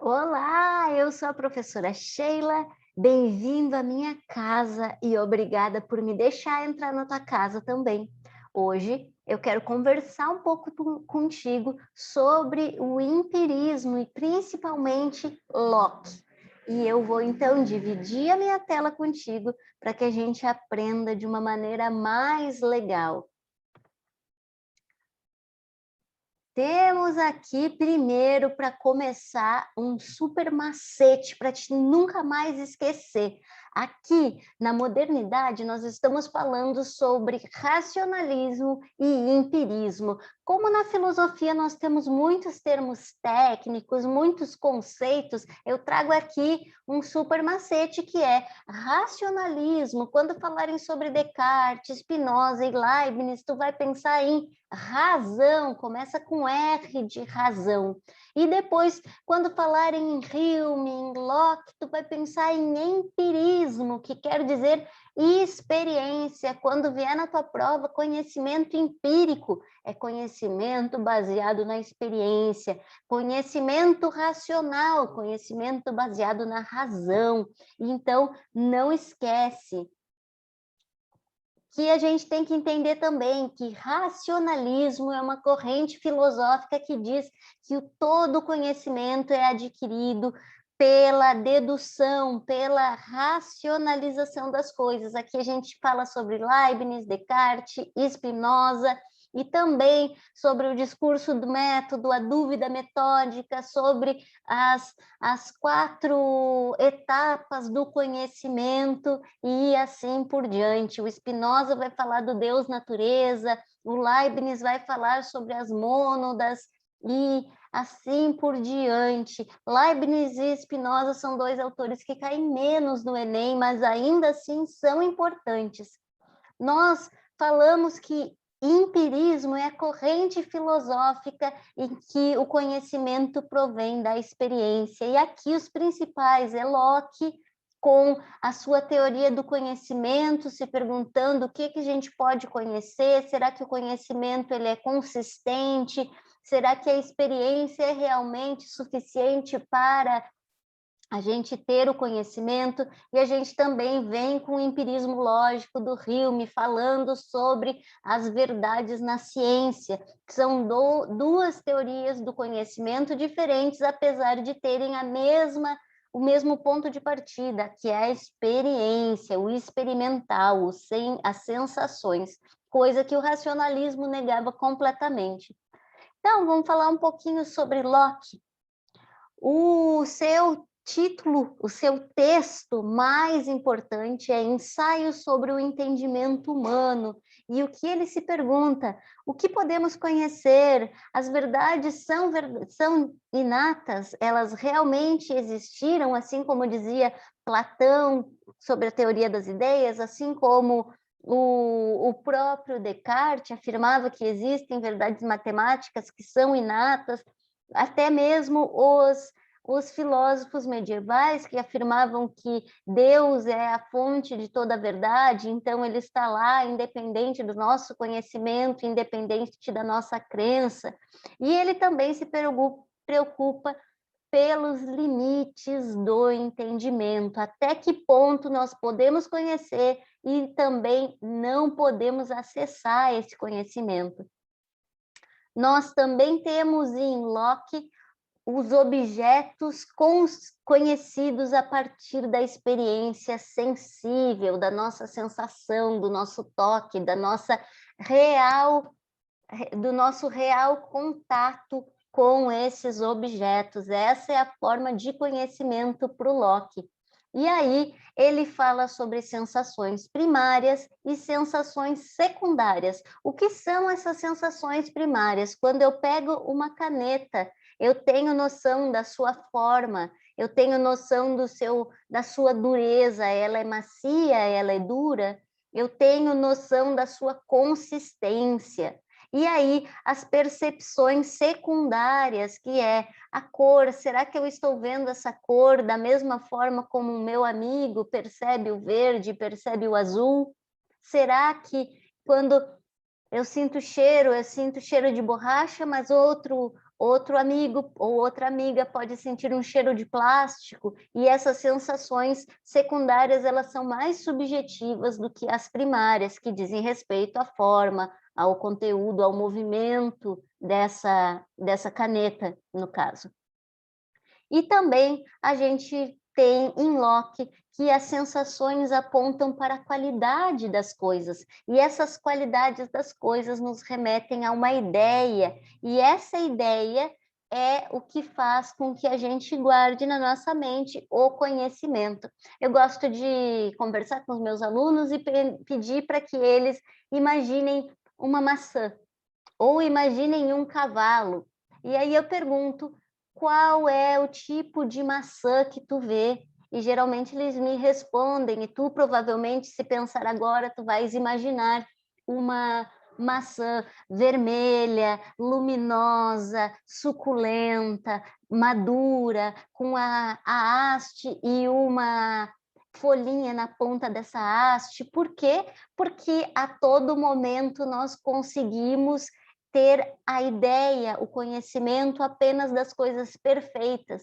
Olá, eu sou a professora Sheila. Bem-vindo à minha casa e obrigada por me deixar entrar na tua casa também. Hoje eu quero conversar um pouco contigo sobre o empirismo e principalmente Locke. E eu vou então dividir a minha tela contigo para que a gente aprenda de uma maneira mais legal. Temos aqui primeiro para começar um super macete para te nunca mais esquecer. Aqui na modernidade nós estamos falando sobre racionalismo e empirismo. Como na filosofia nós temos muitos termos técnicos, muitos conceitos, eu trago aqui um super macete que é racionalismo. Quando falarem sobre Descartes, Spinoza e Leibniz, tu vai pensar em razão, começa com R de razão. E depois, quando falarem em Hume, em Locke, tu vai pensar em empirismo, que quer dizer experiência. Quando vier na tua prova, conhecimento empírico, é conhecimento baseado na experiência. Conhecimento racional, conhecimento baseado na razão. Então, não esquece que a gente tem que entender também que racionalismo é uma corrente filosófica que diz que todo conhecimento é adquirido pela dedução, pela racionalização das coisas. Aqui a gente fala sobre Leibniz, Descartes, Spinoza, e também sobre o discurso do método, a dúvida metódica, sobre as 4 etapas do conhecimento e assim por diante. O Spinoza vai falar do Deus natureza, o Leibniz vai falar sobre as mônadas e assim por diante. Leibniz e Spinoza são 2 autores que caem menos no Enem, mas ainda assim são importantes. Nós falamos que empirismo é a corrente filosófica em que o conhecimento provém da experiência. E aqui os principais é Locke, com a sua teoria do conhecimento, se perguntando o que a gente pode conhecer, será que o conhecimento ele é consistente, será que a experiência é realmente suficiente para a gente ter o conhecimento, e a gente também vem com o empirismo lógico do Hume, falando sobre as verdades na ciência, que são 2 teorias do conhecimento diferentes, apesar de terem o mesmo ponto de partida, que é a experiência, o experimental, as sensações, coisa que o racionalismo negava completamente. Então, vamos falar um pouquinho sobre Locke. O seu título, o seu texto mais importante é Ensaio sobre o Entendimento Humano. E o que ele se pergunta? O que podemos conhecer? As verdades são inatas? Elas realmente existiram, assim como dizia Platão sobre a teoria das ideias, assim como o próprio Descartes afirmava que existem verdades matemáticas que são inatas, até mesmo os filósofos medievais que afirmavam que Deus é a fonte de toda a verdade, então ele está lá independente do nosso conhecimento, independente da nossa crença, e ele também se preocupa pelos limites do entendimento, até que ponto nós podemos conhecer e também não podemos acessar esse conhecimento. Nós também temos em Locke os objetos conhecidos a partir da experiência sensível, da nossa sensação, do nosso toque, do nosso real contato com esses objetos. Essa é a forma de conhecimento para o Locke. E aí ele fala sobre sensações primárias e sensações secundárias. O que são essas sensações primárias? Quando eu pego uma caneta, eu tenho noção da sua forma, eu tenho noção da sua dureza, ela é macia, ela é dura, eu tenho noção da sua consistência. E aí, as percepções secundárias, que é a cor, será que eu estou vendo essa cor da mesma forma como o meu amigo percebe o verde, percebe o azul? Será que quando eu sinto cheiro de borracha, mas outro amigo ou outra amiga pode sentir um cheiro de plástico, e essas sensações secundárias, elas são mais subjetivas do que as primárias, que dizem respeito à forma, ao conteúdo, ao movimento dessa caneta, no caso. E também a gente tem em Locke que as sensações apontam para a qualidade das coisas, e essas qualidades das coisas nos remetem a uma ideia, e essa ideia é o que faz com que a gente guarde na nossa mente o conhecimento. Eu gosto de conversar com os meus alunos e pedir para que eles imaginem uma maçã, ou imaginem um cavalo, e aí eu pergunto: qual é o tipo de maçã que tu vê? E geralmente eles me respondem, e tu provavelmente, se pensar agora, tu vais imaginar uma maçã vermelha, luminosa, suculenta, madura, com a haste e uma folhinha na ponta dessa haste. Por quê? Porque a todo momento nós conseguimos ter a ideia, o conhecimento apenas das coisas perfeitas.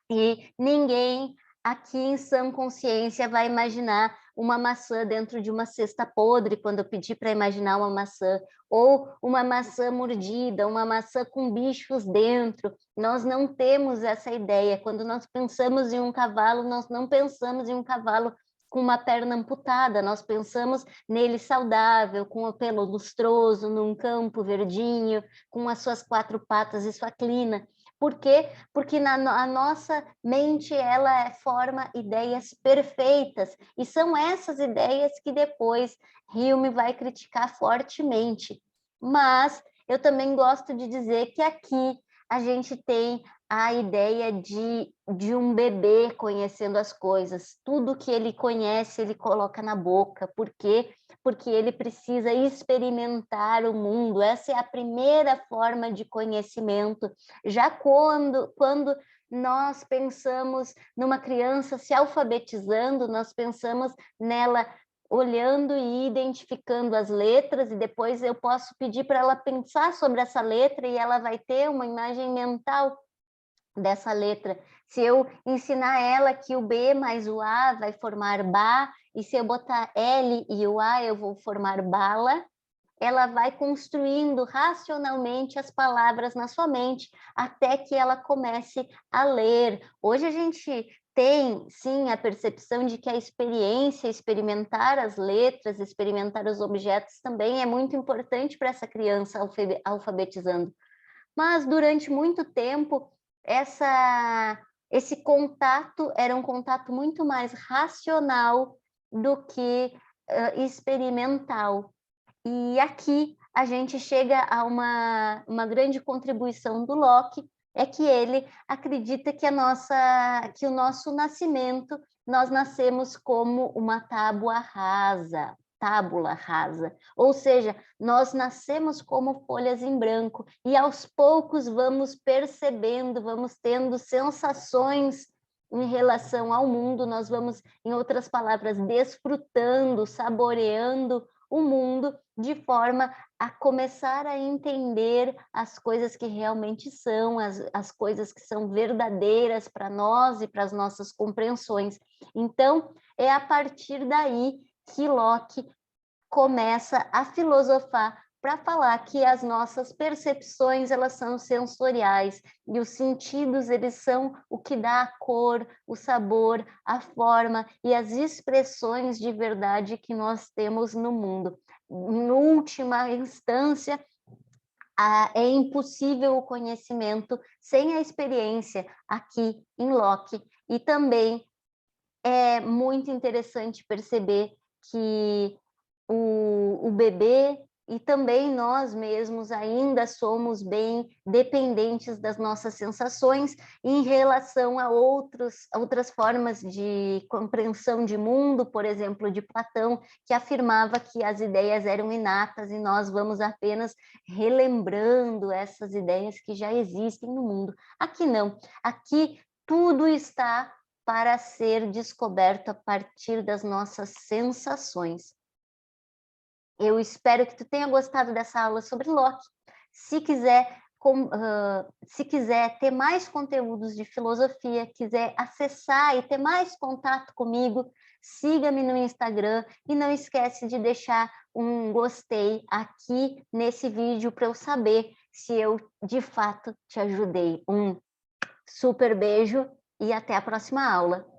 E ninguém aqui em sã consciência vai imaginar uma maçã dentro de uma cesta podre, quando eu pedi para imaginar uma maçã, ou uma maçã mordida, uma maçã com bichos dentro. Nós não temos essa ideia. Quando nós pensamos em um cavalo, nós não pensamos em um cavalo com uma perna amputada, nós pensamos nele saudável, com o pelo lustroso, num campo verdinho, com as suas 4 patas e sua crina. Por quê? Porque a nossa mente, ela forma ideias perfeitas, e são essas ideias que depois Hume vai criticar fortemente. Mas eu também gosto de dizer que aqui a gente tem a ideia de um bebê conhecendo as coisas. Tudo que ele conhece, ele coloca na boca. Por quê? Porque ele precisa experimentar o mundo. Essa é a primeira forma de conhecimento. Já quando nós pensamos numa criança se alfabetizando, nós pensamos nela olhando e identificando as letras, e depois eu posso pedir para ela pensar sobre essa letra e ela vai ter uma imagem mental dessa letra. Se eu ensinar ela que o B mais o A vai formar ba, e se eu botar L e o A eu vou formar bala, ela vai construindo racionalmente as palavras na sua mente, até que ela comece a ler. Hoje a gente tem, sim, a percepção de que a experiência, experimentar as letras, experimentar os objetos também é muito importante para essa criança alfabetizando. Mas durante muito tempo, esse contato era um contato muito mais racional do que experimental. E aqui a gente chega a uma grande contribuição do Locke, é que ele acredita que o nosso nascimento, nós nascemos como uma tábua rasa, tábula rasa, ou seja, nós nascemos como folhas em branco, e aos poucos vamos percebendo, vamos tendo sensações em relação ao mundo, nós vamos, em outras palavras, desfrutando, saboreando o mundo, de forma a começar a entender as coisas que realmente são, as coisas que são verdadeiras para nós e para as nossas compreensões. Então, é a partir daí que Locke começa a filosofar para falar que as nossas percepções, elas são sensoriais, e os sentidos, eles são o que dá a cor, o sabor, a forma e as expressões de verdade que nós temos no mundo. Em última instância, é impossível o conhecimento sem a experiência, aqui em Locke. E também é muito interessante perceber que o bebê e também nós mesmos ainda somos bem dependentes das nossas sensações em relação a outras formas de compreensão de mundo, por exemplo, de Platão, que afirmava que as ideias eram inatas e nós vamos apenas relembrando essas ideias que já existem no mundo. Aqui não, aqui tudo está para ser descoberto a partir das nossas sensações. Eu espero que tu tenha gostado dessa aula sobre Locke. Se quiser se quiser ter mais conteúdos de filosofia, quiser acessar e ter mais contato comigo, siga-me no Instagram e não esquece de deixar um gostei aqui nesse vídeo para eu saber se eu de fato te ajudei. Um super beijo e até a próxima aula.